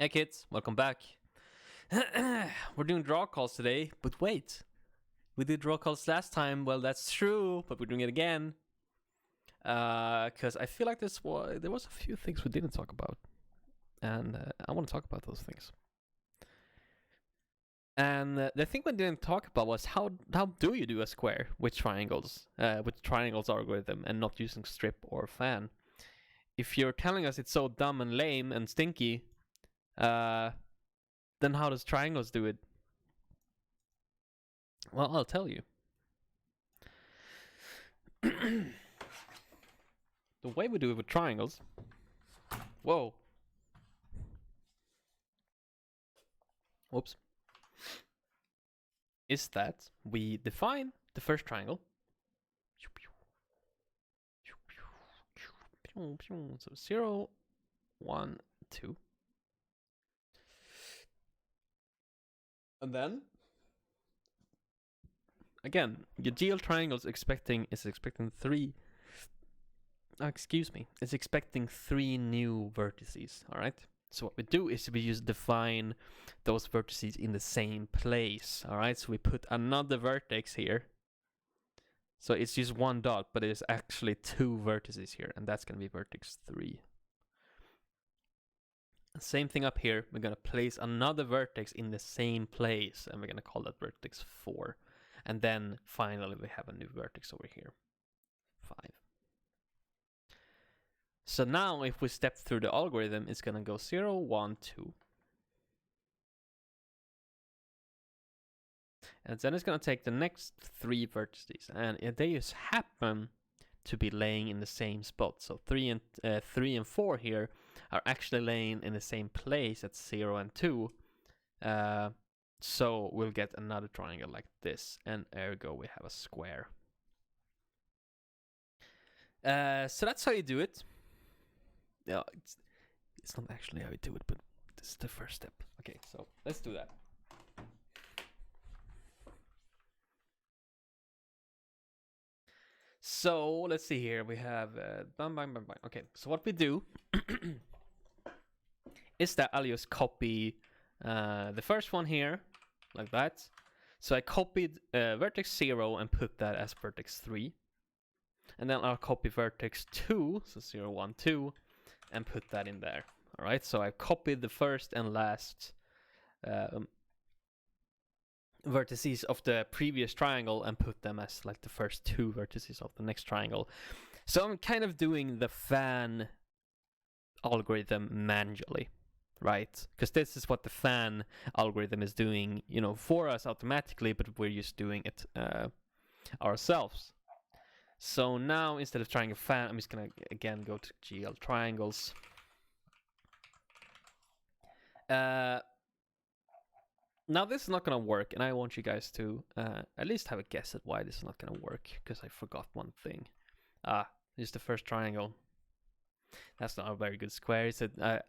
Hey kids, welcome back. We're doing draw calls today, but wait. We did draw calls last time. Well, that's true, but we're doing it again. Because I feel like there was a few things we didn't talk about. And I want to talk about those things. And the thing we didn't talk about was how do you do a square with triangles algorithm and not using strip or fan? If you're telling us it's so dumb and lame and stinky, then how does triangles do it? Well, I'll tell you. The way we do it with triangles. Whoa. Whoops. Is that we define the first triangle. So 0, 1, 2. And then again, your GL triangle is expecting 3. It's expecting 3 new vertices. All right. So what we do is we just define those vertices in the same place. All right. So we put another vertex here. So it's just one dot, but it's actually 2 vertices here, and that's gonna be vertex 3. Same thing up here. We're gonna place another vertex in the same place, and we're gonna call that vertex 4. And then finally we have a new vertex over here, 5. So now if we step through the algorithm, it's gonna go 0, 1, 2. And then it's gonna take the next 3 vertices, and they just happen to be laying in the same spot. So 3 and 4 here are actually laying in the same place at 0 and 2. So we'll get another triangle like this, and ergo we have a square. So that's how you do it. Yeah, it's not actually how you do it, but this is the first step. Okay, so let's do that. So let's see here. We have Okay, so what we do is that I'll just copy the first one here like that. So I copied vertex 0 and put that as vertex 3. And then I'll copy vertex 2, so 0, 1, 2, and put that in there. All right, so I copied the first and last vertices of the previous triangle and put them as like the first 2 vertices of the next triangle. So I'm kind of doing the fan algorithm manually, right? Because this is what the fan algorithm is doing, for us automatically, but we're just doing it ourselves. So now instead of trying a fan, I'm just gonna again go to GL triangles. Now this is not gonna work, and I want you guys to at least have a guess at why this is not gonna work, because I forgot one thing. This is the first triangle. That's not a very good square. I said I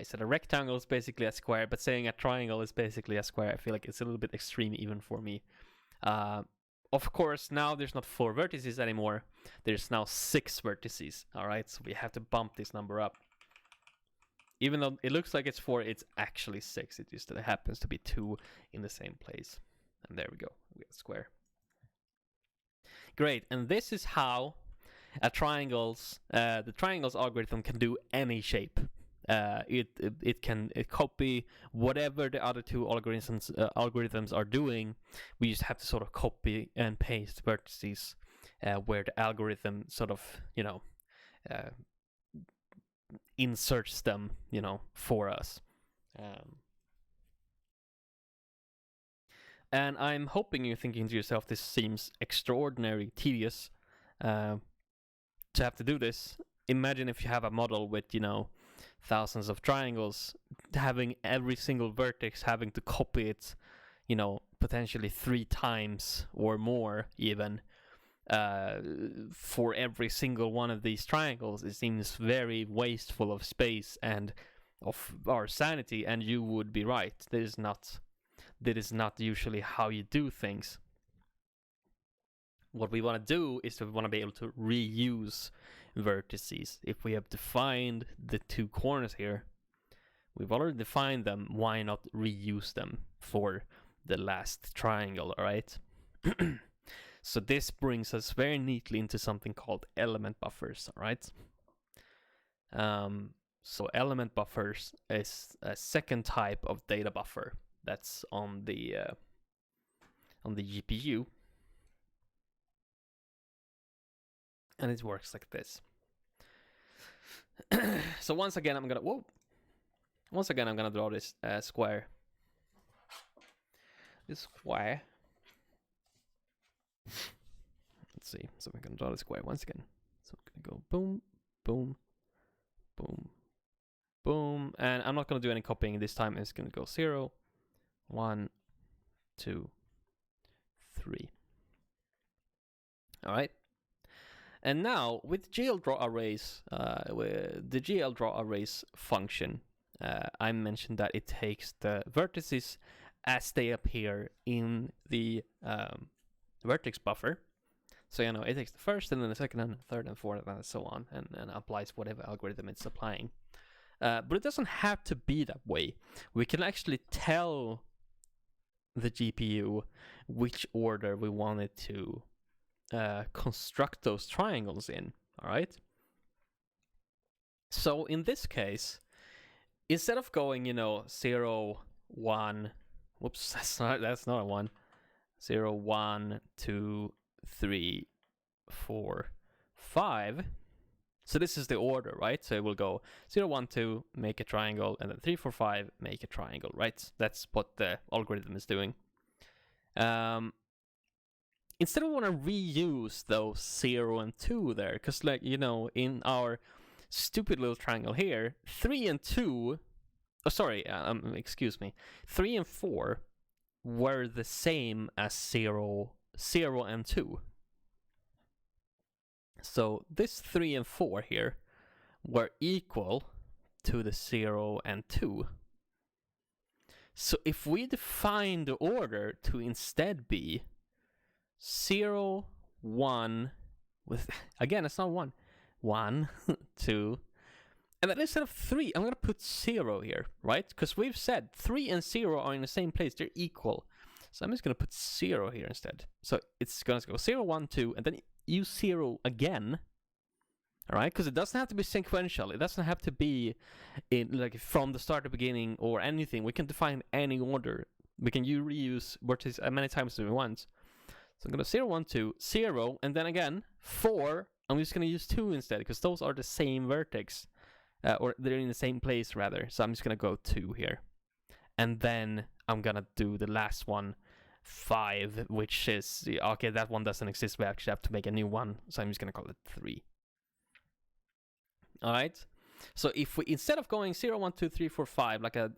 said a rectangle is basically a square, but saying a triangle is basically a square, I feel like it's a little bit extreme even for me. Of course, now there's not 4 vertices anymore. There's now 6 vertices. All right, so we have to bump this number up. Even though it looks like it's 4, it's actually 6. It just happens to be 2 in the same place. And there we go. We have a square. Great. And this is how the triangles algorithm can do any shape. It can copy whatever the other 2 algorithms are doing. We just have to sort of copy and paste vertices where the algorithm sort of inserts them for us. And I'm hoping you're thinking to yourself, this seems extraordinarily tedious to have to do this. Imagine if you have a model with thousands of triangles, having every single vertex having to copy it potentially 3 times or more even for every single one of these triangles. It seems very wasteful of space and of our sanity, and you would be right. That is not usually how you do things. What we want to do is we want to be able to reuse vertices. If we have defined the 2 corners here, we've already defined them. Why not reuse them for the last triangle, all right? So this brings us very neatly into something called element buffers, all right? So element buffers is a second type of data buffer that's on the GPU, and it works like this. So once again, I'm gonna draw this square. This square. Let's see. So we're gonna draw the square once again. So I'm gonna go boom, boom, boom, boom, and I'm not gonna do any copying this time. It's gonna go 0, 1, 2, 3. All right. And now with gldraw arrays, with the gldraw arrays function, I mentioned that it takes the vertices as they appear in the vertex buffer. So, you know, it takes the first and then the second and the third and fourth and so on, and applies whatever algorithm it's applying. But it doesn't have to be that way. We can actually tell the GPU which order we want it to construct those triangles in, all right? So in this case, instead of going, you know, 0, 1, whoops, that's not a 1, 0, 1, 2, 3, 4, 5. So this is the order, right? So it will go 0, 1, 2, make a triangle, and then 3, 4, 5, make a triangle, right? That's what the algorithm is doing. Instead we want to reuse those 0 and 2 there, because, like, you know, in our stupid little triangle here, 3 and 2, oh sorry, excuse me, 3 and 4 were the same as 0 and 2. So this 3 and 4 here were equal to the 0 and 2. So if we define the order to instead be 0, 1, with, again, it's not 1, 1, 2, and then instead of 3, I'm going to put 0 here, right? Because we've said 3 and 0 are in the same place, they're equal. So I'm just going to put 0 here instead. So it's going to go 0, 1, 2, and then use 0 again. All right, because it doesn't have to be sequential. It doesn't have to be in, like, from the start to beginning or anything. We can define any order. We can reuse vertices as many times as we want. So I'm going to 0, 1, 2, 0, and then again 4. I'm just going to use 2 instead because those are the same vertex, or they're in the same place rather. So I'm just going to go 2 here, and then I'm going to do the last one, 5, which is, okay, that one doesn't exist. We actually have to make a new one, so I'm just going to call it 3. All right. So if we, instead of going 0, 1, 2, 3, 4, 5 like a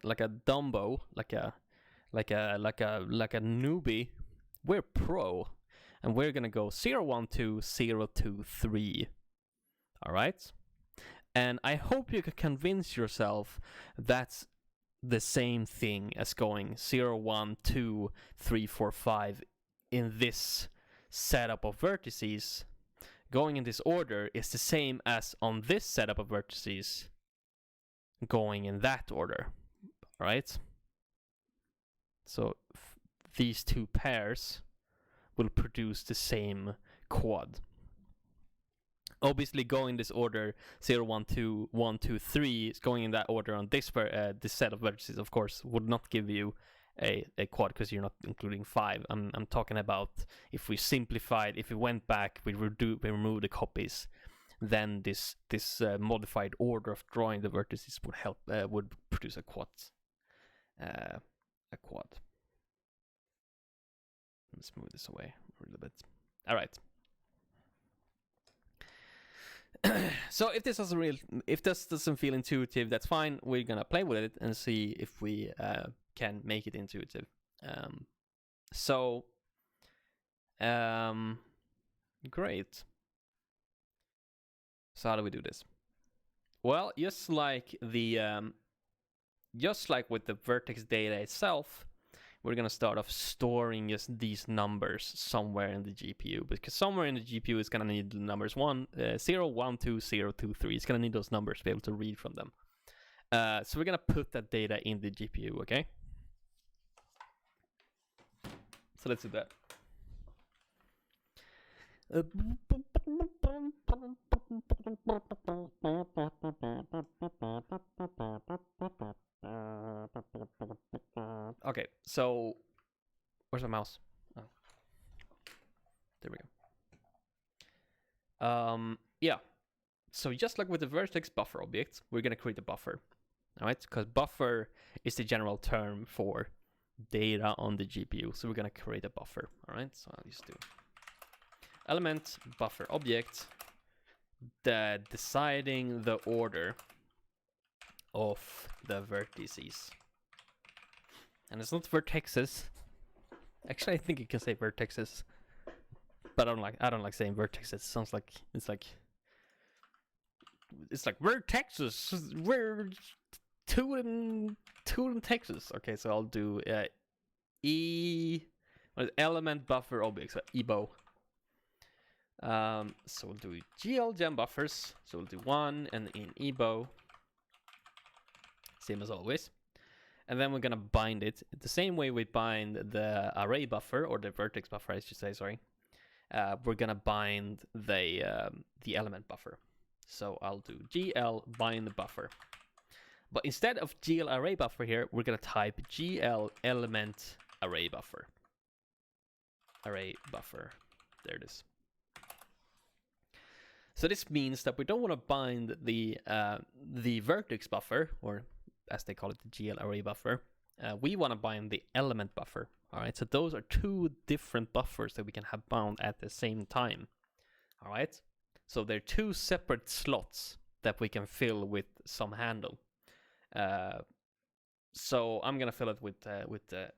Dumbo, like a newbie, we're pro, and we're gonna go 0, 1, 2, 0, 2, 3. All right. And I hope you can convince yourself that's the same thing as going 0, 1, 2, 3, 4, 5 in this setup of vertices. Going in this order is the same as on this setup of vertices going in that order, right? So these two pairs will produce the same quad. Obviously, going in this order, 0, 1, 2, 1, 2, 3, is going in that order on this set of vertices, of course, would not give you a quad because you're not including 5. I'm talking about if we simplified, if we went back, we remove the copies, then this modified order of drawing the vertices would produce a quad. Let's move this away a little bit. All right. So if this doesn't feel intuitive, that's fine. We're gonna play with it and see if we can make it intuitive. Great. So how do we do this? Well, just like with the vertex data itself, we're gonna start off storing just these numbers somewhere in the GPU, because somewhere in the GPU is gonna need the numbers 0, 1, 2, 0, 2, 3. It's gonna need those numbers to be able to read from them. So we're gonna put that data in the GPU, okay? So let's do that. Okay, so where's my mouse? Oh, there we go. Yeah. So just like with the vertex buffer object, we're gonna create a buffer. All right, because buffer is the general term for data on the GPU. So we're gonna create a buffer. All right, so I'll just do element buffer object, deciding the order of the vertices. And it's not vertexes. Actually, I think you can say vertexes, but I don't like saying vertexes. It sounds like it's like vertexes. We're two in Texas. Okay, so I'll do element buffer object, so ebo. So we'll do GL gem buffers. So we'll do 1 and in ebo, same as always. And then we're gonna bind it the same way we bind the array buffer, or the vertex buffer, I should say. Sorry. We're gonna bind the element buffer. So I'll do GL bind the buffer. But instead of GL array buffer here, we're gonna type GL element array buffer. Array buffer. There it is. So this means that we don't want to bind the vertex buffer, or as they call it, the GL array buffer. We want to bind the element buffer. All right, so those are two different buffers that we can have bound at the same time. All right, so they're two separate slots that we can fill with some handle. So I'm gonna fill it with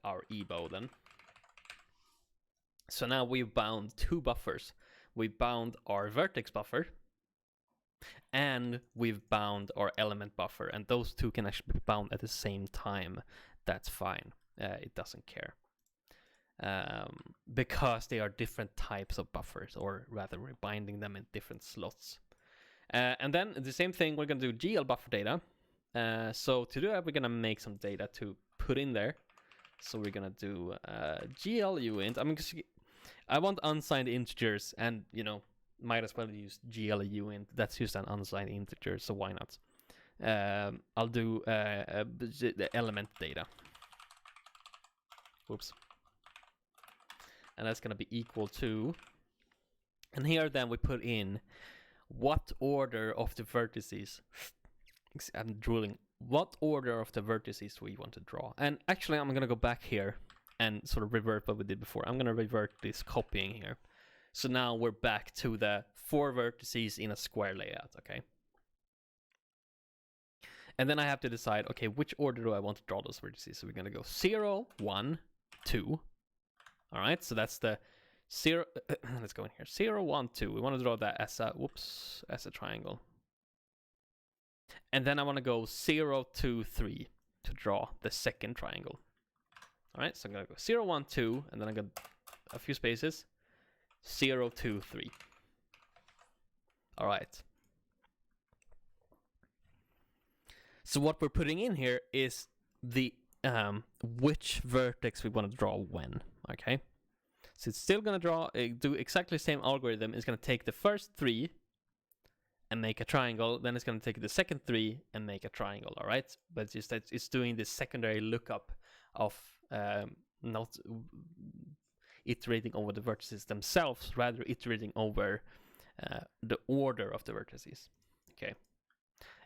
our ebo then. So now we've bound two buffers. We bound our vertex buffer, and we've bound our element buffer, and those two can actually be bound at the same time. That's fine. It doesn't care. Because they are different types of buffers, or rather we're binding them in different slots. And then the same thing, we're going to do GL buffer data. So to do that, we're going to make some data to put in there. So we're going to do GL uint. I want unsigned integers, and might as well use GL uint. That's just an unsigned integer, so why not? I'll do the element data. Whoops. And that's going to be equal to, and here then we put in what order of the vertices, I'm drooling, what order of the vertices we want to draw. And actually I'm going to go back here and sort of revert what we did before. I'm going to revert this copying here. So now we're back to the 4 vertices in a square layout, okay? And then I have to decide, okay, which order do I want to draw those vertices? So we're going to go 0, 1, 2. All right, so that's the 0. Let's go in here. 0, 1, 2. We want to draw that as a triangle. And then I want to go 0, 2, 3 to draw the second triangle. All right, so I'm going to go 0, 1, 2, and then I got a few spaces. 0, 2, 3. All right. So what we're putting in here is the which vertex we want to draw when. Okay. So it's still going to do exactly the same algorithm. It's going to take the first 3 and make a triangle. Then it's going to take the second 3 and make a triangle. All right. But it's just that it's doing this secondary lookup of not iterating over the vertices themselves, rather iterating over the order of the vertices. Okay.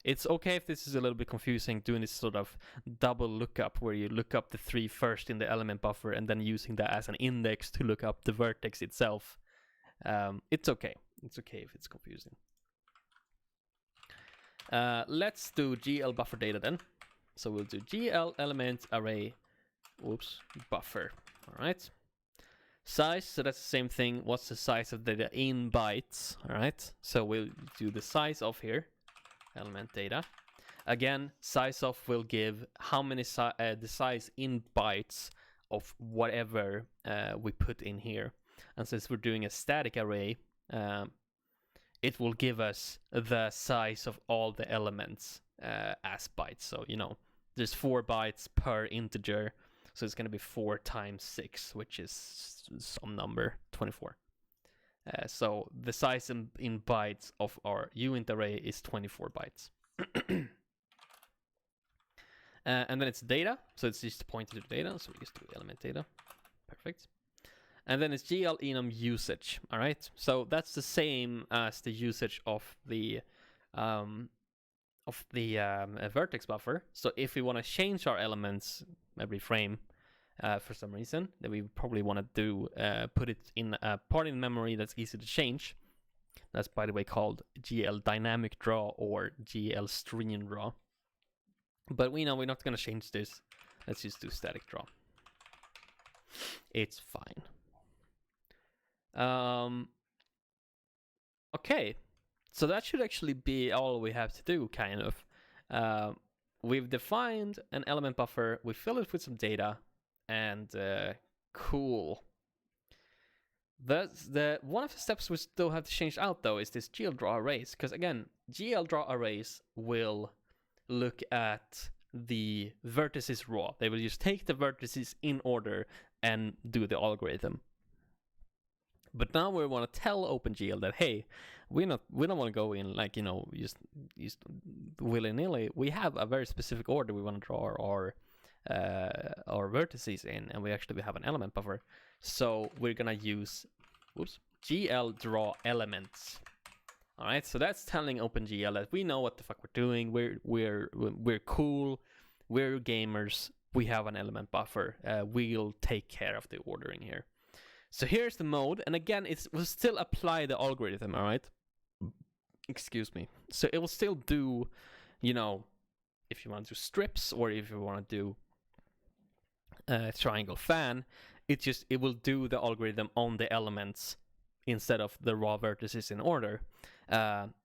It's okay if this is a little bit confusing, doing this sort of double lookup where you look up the 3 first in the element buffer and then using that as an index to look up the vertex itself. It's okay. It's okay if it's confusing. Let's do GL buffer data then. So we'll do GL element array, buffer. All right. Size, so that's the same thing. What's the size of data in bytes? All right. So we'll do the size of here. Element data. Again, size of will give how many the size in bytes of whatever we put in here. And since we're doing a static array, it will give us the size of all the elements as bytes. So, there's 4 bytes per integer. So it's going to be 4 times 6, which is some number, 24. So the size in bytes of our uint array is 24 bytes. And then it's data. So it's just pointed to data. So we just do element data. Perfect. And then it's GL enum usage. All right. So that's the same as the usage of the vertex buffer. So if we want to change our elements every frame for some reason, then we probably want to do put it in a part in memory that's easy to change. That's, by the way, called GL dynamic draw or GL stream draw. But we know we're not going to change this. Let's just do static draw. It's fine. Okay, so that should actually be all we have to do, kind of. We've defined an element buffer, we fill it with some data, and cool. One of the steps we still have to change out, though, is this gldraw arrays, because again, gldraw arrays will look at the vertices raw. They will just take the vertices in order and do the algorithm. But now we want to tell OpenGL that, hey, we don't want to go in like, just willy-nilly. We have a very specific order we want to draw our vertices in, and we actually have an element buffer. So we're gonna use GL draw elements. All right, so that's telling OpenGL that we know what the fuck we're doing. We're cool. We're gamers. We have an element buffer. We'll take care of the ordering here. So here's the mode, and again, it will still apply the algorithm, all right? Excuse me. So it will still do, if you want to do strips or if you want to do triangle fan, it will do the algorithm on the elements instead of the raw vertices in order.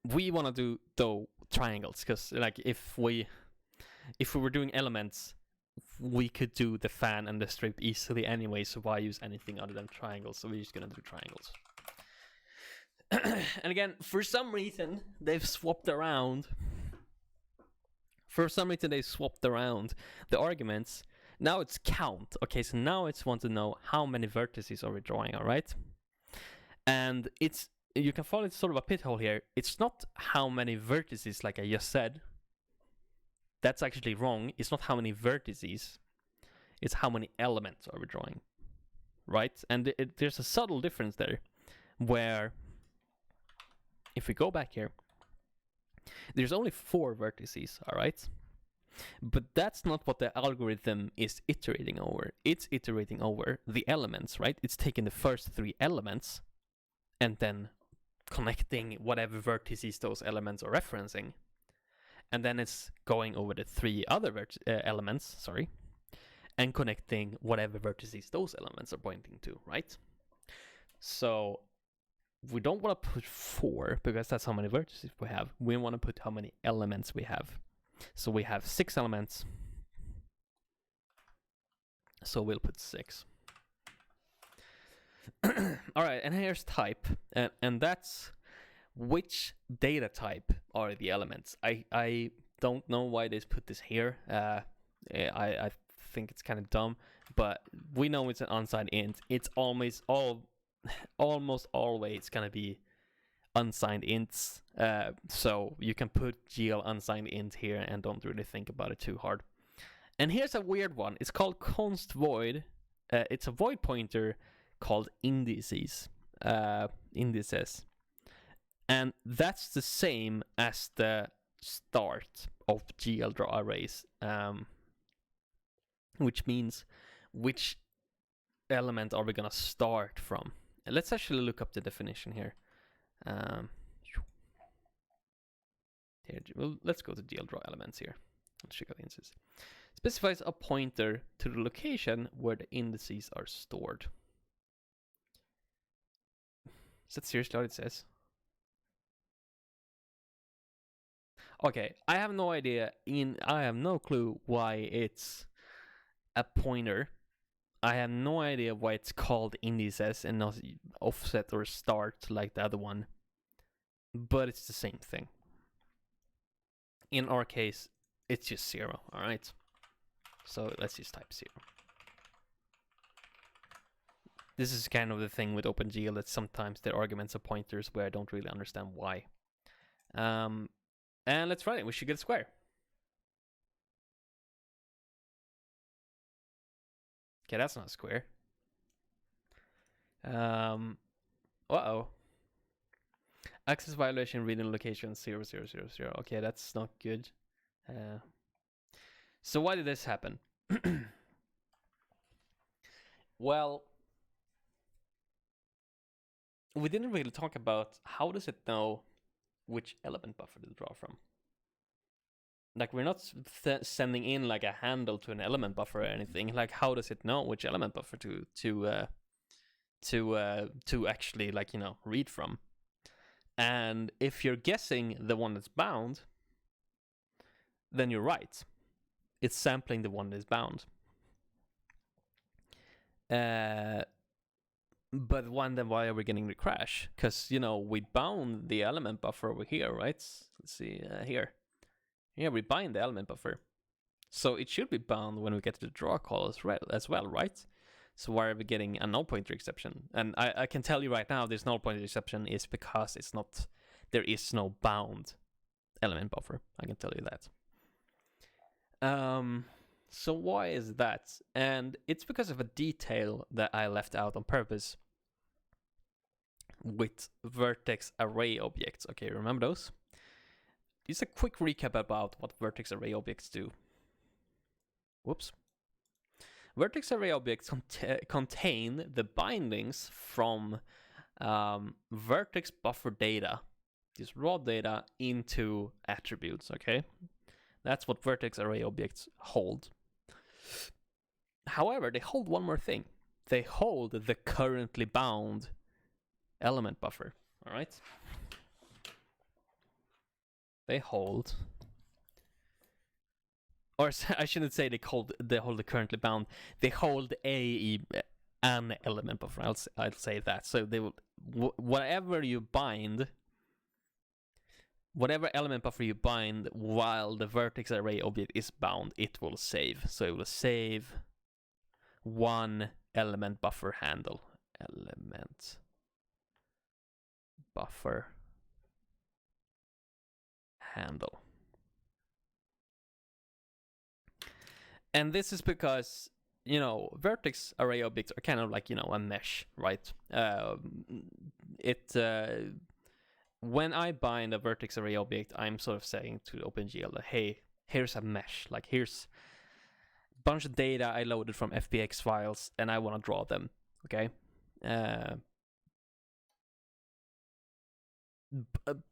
We want to do, though, triangles, because like if we were doing elements, we could do the fan and the strip easily anyway, so why use anything other than triangles? So we're just gonna do triangles. And again, for some reason, they've swapped around. The arguments. Now it's count. Okay, so now it's want to know how many vertices are we drawing, all right? And you can follow it sort of a pit hole here. It's not how many vertices, like I just said. That's actually wrong. It's not how many vertices. It's how many elements are we drawing, right? And there's a subtle difference there, where if we go back here, there's only 4 vertices, all right? But that's not what the algorithm is iterating over. It's iterating over the elements, right? It's taking the first 3 elements and then connecting whatever vertices those elements are referencing. And then it's going over the 3 other elements, and connecting whatever vertices those elements are pointing to, right? So we don't want to put 4 because that's how many vertices we have. We want to put how many elements we have. So we have 6 elements. So we'll put 6. All right, and here's type, and that's which data type are the elements. I don't know why they put this here. I think it's kind of dumb, but we know it's an unsigned int. It's almost always gonna be unsigned ints. So you can put GL unsigned int here and don't really think about it too hard. And here's a weird one. It's called const void. It's a void pointer called indices. And that's the same as the start of gldraw arrays, which means which element are we gonna start from. And let's actually look up the definition here. Well, let's go to gldraw elements here. Let's check out the indices. Specifies a pointer to the location where the indices are stored. Is that seriously what it says? Okay, I have no idea. I have no clue why it's a pointer. I have no idea why it's called indices and not offset or start like the other one. but it's the same thing. In our case, it's just 0, all right? So let's just type 0. This is kind of the thing with OpenGL, that sometimes their arguments are pointers where I don't really understand why. And let's try it. We should get a square. Okay, that's not a square. Uh-oh. Access violation, reading location 0000. Okay, that's not good. So why did this happen? Well, we didn't really talk about how does it know which element buffer to draw from. Like, we're not sending in like a handle to an element buffer or anything. Like, how does it know which element buffer to actually, like, you know, read from? And if you're guessing the one that's bound, then you're right. It's sampling the one that is bound. But then why are we getting the crash? Because, you know, we bound the element buffer over here, right? Let's see, here. Yeah, we bind the element buffer. So it should be bound when we get to the draw call as well, right? So why are we getting a null pointer exception? And I can tell you right now, this null pointer exception is because there is no bound element buffer. I can tell you that. So why is that? And it's because of a detail that I left out on purpose with vertex array objects. Okay, remember those? Just a quick recap about what vertex array objects do. Whoops. Vertex array objects contain the bindings from vertex buffer data, this raw data, into attributes, okay? That's what vertex array objects hold. However, they hold one more thing. They hold the currently bound element buffer, all right? They hold, or I shouldn't say they hold the currently bound. They hold an element buffer. I'll say that. So they will whatever element buffer you bind while the vertex array object is bound, it will save. So it will save one element buffer handle. Element buffer handle. And this is because, you know, vertex array objects are kind of like, you know, a mesh, right? When I bind a vertex array object, I'm sort of saying to OpenGL that, hey, here's a mesh. Like, here's a bunch of data I loaded from FBX files, and I want to draw them, okay? But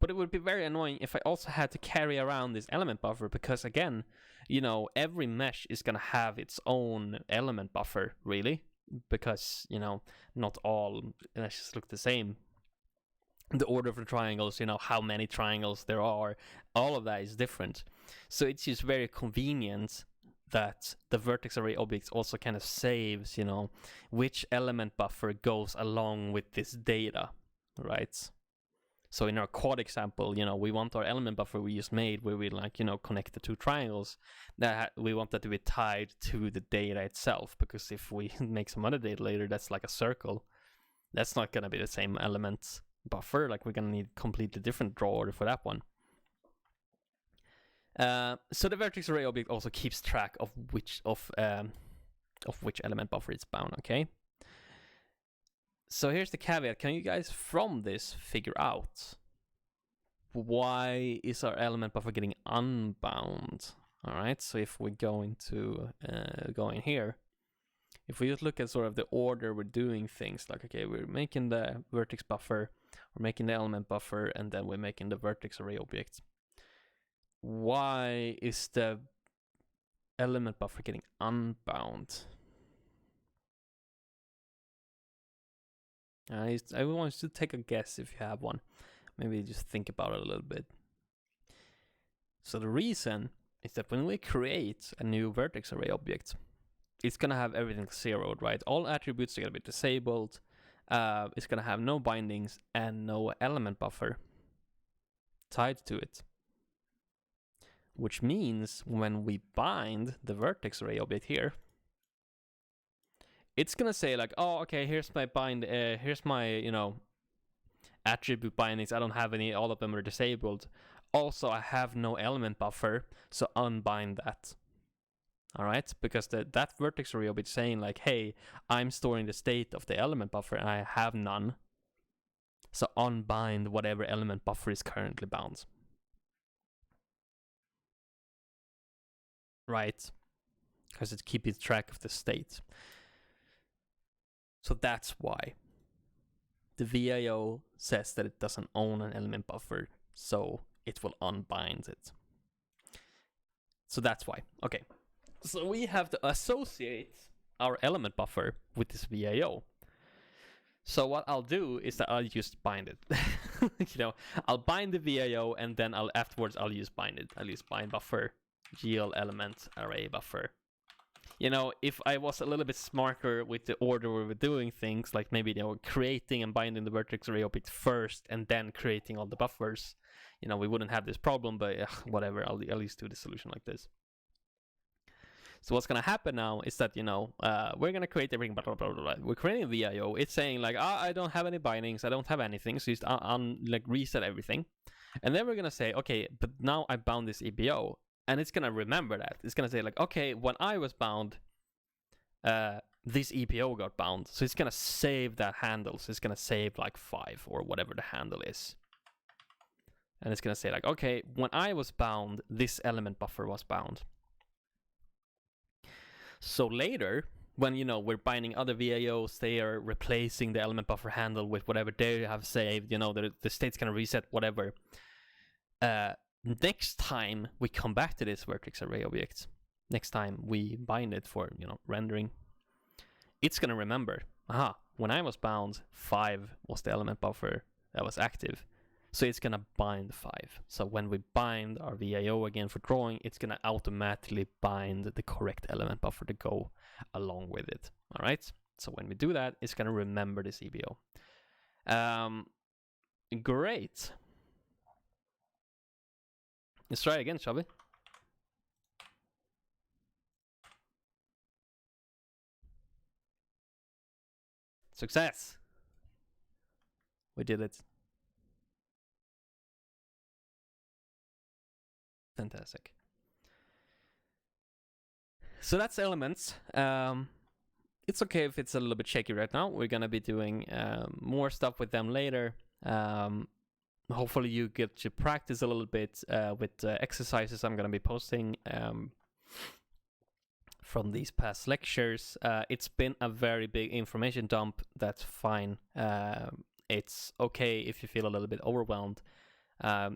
it would be very annoying if I also had to carry around this element buffer, because, again, you know, every mesh is going to have its own element buffer, really, because, you know, not all meshes look the same. The order of the triangles, you know, how many triangles there are, all of that is different. So it's just very convenient that the vertex array objects also kind of saves, you know, which element buffer goes along with this data, right? So in our quad example, you know, we want our element buffer we just made, where we, like, you know, connect the two triangles, that we want that to be tied to the data itself, because if we make some other data later that's like a circle, that's not going to be the same element buffer. Like, we're going to need completely different draw order for that one. So the vertex array object also keeps track of which element buffer it's bound, okay? So here's the caveat. Can you guys from this figure out why is our element buffer getting unbound? All right, so if we go into go in here, if we just look at sort of the order we're doing things, like, okay, we're making the vertex buffer, we're making the element buffer, and then we're making the vertex array object. Why is the element buffer getting unbound? I want you to take a guess if you have one. Maybe just think about it a little bit. So the reason is that when we create a new vertex array object, it's going to have everything zeroed, right? All attributes are going to be disabled. It's going to have no bindings and no element buffer. tied to it. Which means when we bind the vertex array object here, it's gonna say like, oh, okay, here's my here's my, attribute bindings. I don't have any, all of them are disabled. Also, I have no element buffer, so unbind that. All right, because that vertex array object saying like, hey, I'm storing the state of the element buffer and I have none. So unbind whatever element buffer is currently bound. Right? Because it's keeping track of the state. So that's why the VIO says that it doesn't own an element buffer, so it will unbind it. So that's why. Okay. So we have to associate our element buffer with this VIO. So what I'll do is that I'll just bind it. I'll bind the VIO and then afterwards I'll use bind it. I'll use bind buffer, GL element array buffer. If I was a little bit smarter with the order we were doing things, like maybe creating and binding the vertex array object first and then creating all the buffers, we wouldn't have this problem. But whatever, I'll at least do the solution like this. So what's gonna happen now is that we're gonna create everything. Blah, blah, blah, blah. We're creating a VIO. It's saying like, I don't have any bindings. I don't have anything. So just like reset everything, and then we're gonna say, okay, but now I bound this EBO. And it's gonna remember that. It's gonna say like, okay, when I was bound, this EPO got bound. So it's gonna save that handle. So it's gonna save like 5 or whatever the handle is. And it's gonna say like, okay, when I was bound, this element buffer was bound. So later, when we're binding other VIOs, they are replacing the element buffer handle with whatever they have saved. The state's gonna reset whatever. Next time we come back to this vertex array object, next time we bind it for rendering, it's gonna remember, when I was bound, 5 was the element buffer that was active, so it's gonna bind 5. So when we bind our VIO again for drawing, it's gonna automatically bind the correct element buffer to go along with it. All right, so when we do that, it's gonna remember this EBO. Great. Let's try again, shall we? Success! We did it. Fantastic. So that's elements. It's okay if it's a little bit shaky right now. We're gonna be doing more stuff with them later. Hopefully you get to practice a little bit with exercises I'm going to be posting from these past lectures. It's been a very big information dump. That's fine. It's okay if you feel a little bit overwhelmed.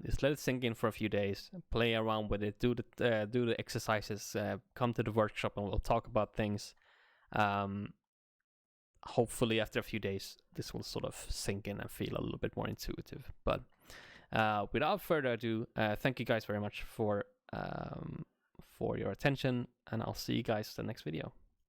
Just let it sink in for a few days. Play around with it. Do the exercises. Come to the workshop and we'll talk about things. Hopefully after a few days this will sort of sink in and feel a little bit more intuitive. But without further ado, thank you guys very much for your attention, and I'll see you guys in the next video.